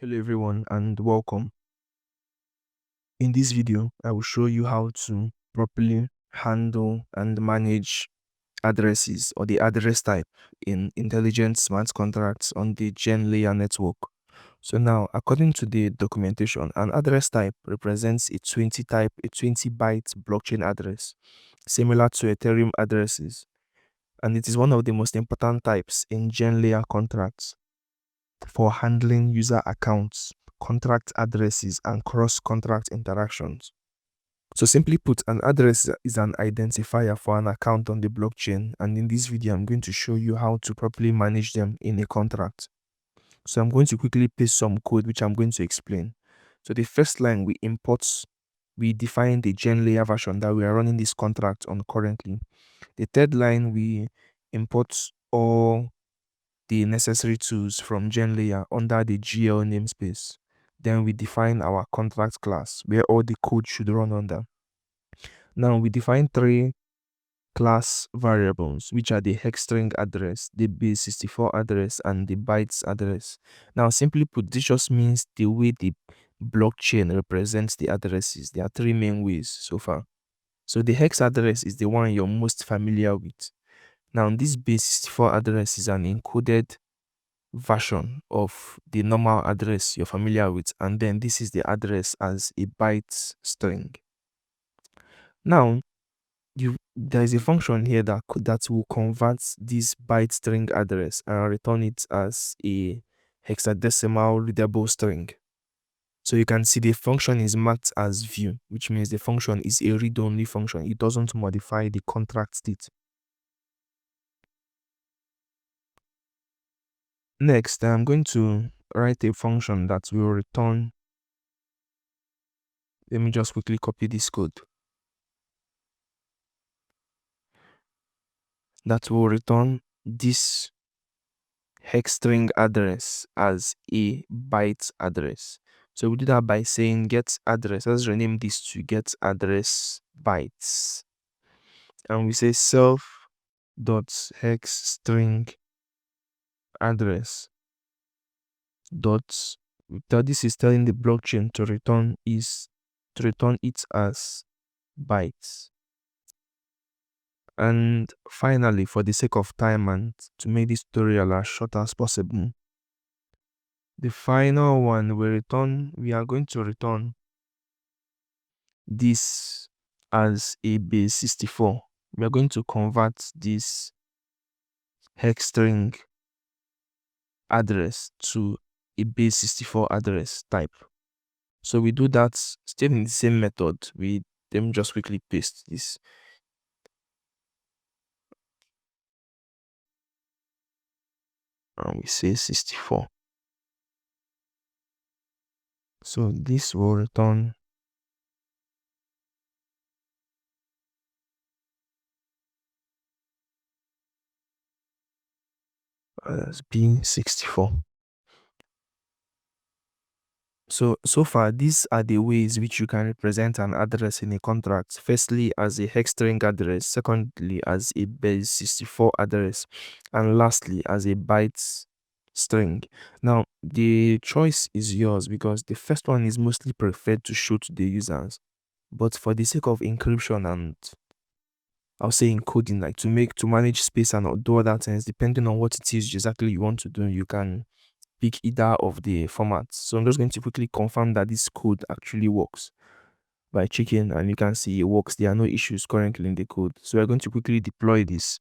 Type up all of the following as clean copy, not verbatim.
Hello everyone and welcome. In this video, I will show you how to properly handle and manage addresses or the address type in intelligent smart contracts on the GenLayer network. So now, according to the documentation, an address type represents a 20-byte blockchain address, similar to Ethereum addresses, and it is one of the most important types in GenLayer contracts for handling user accounts, contract addresses, and cross-contract interactions. So simply put, an address is an identifier for an account on the blockchain, and in this video, I'm going to show you how to properly manage them in a contract. So I'm going to quickly paste some code, which I'm going to explain. So the first line we define the GenLayer version that we are running this contract on currently. The third line, we import all the necessary tools from GenLayer under the GL namespace. Then we define our contract class where all the code should run under. Now we define three class variables, which are the hex string address, the base64 address, and the bytes address. Now simply put, this just means the way the blockchain represents the addresses. There are three main ways so far. So the hex address is the one you're most familiar with. Now this base64 address is an encoded version of the normal address you're familiar with, and then this is the address as a byte string. Now there is a function here that will convert this byte string address and return it as a hexadecimal readable string. So you can see the function is marked as view, which means the function is a read-only function. It doesn't modify the contract state. Next, I'm going to write a function that will return. Let me just quickly copy this code. That will return this hex string address as a byte address. So we do that by saying get address. Let's rename this to get address bytes. And we say self dot hex string address dot, this is telling the blockchain to return it as bytes. And finally, for the sake of time and to make this tutorial as short as possible, the final one we are going to return this as a base64. We are going to convert this hex string address to a base64 address type. So we do that still in the same method. Let me just quickly paste this. And we say 64. So this will return as B64. So far, these are the ways which you can represent an address in a contract. Firstly, as a hex string address. Secondly, as a base64 address. And lastly, as a byte string. Now, the choice is yours because the first one is mostly preferred to show to the users. But for the sake of encryption and I'll say encoding, like to manage space and do other things, depending on what it is exactly you want to do, you can pick either of the formats. So I'm just going to quickly confirm that this code actually works by checking, and you can see it works. There are no issues currently in the code. So we're going to quickly deploy this.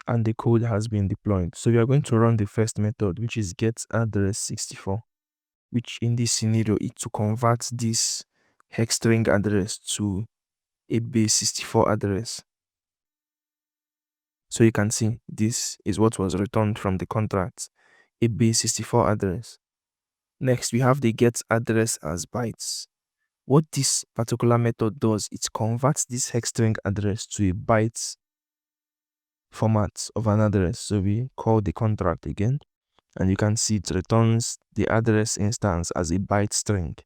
And the code has been deployed. So we are going to run the first method, which is get address 64, which in this scenario is to convert this hex string address to a base64 address. So you can see this is what was returned from the contract, a base64 address. Next, we have the get address as bytes. What this particular method does, it converts this hex string address to a byte format of an address. So we call the contract again, and you can see it returns the address instance as a byte string.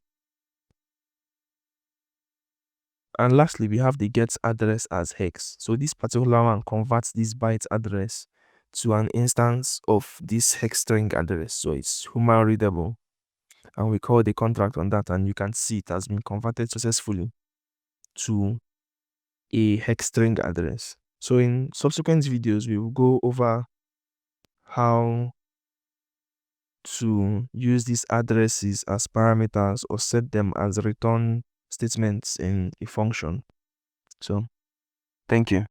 And lastly, we have the get address as hex. So this particular one converts this byte address to an instance of this hex string address. So it's human readable. And we call the contract on that, and you can see it has been converted successfully to a hex string address. So in subsequent videos, we will go over how to use these addresses as parameters or set them as return statements in a function. So thank you.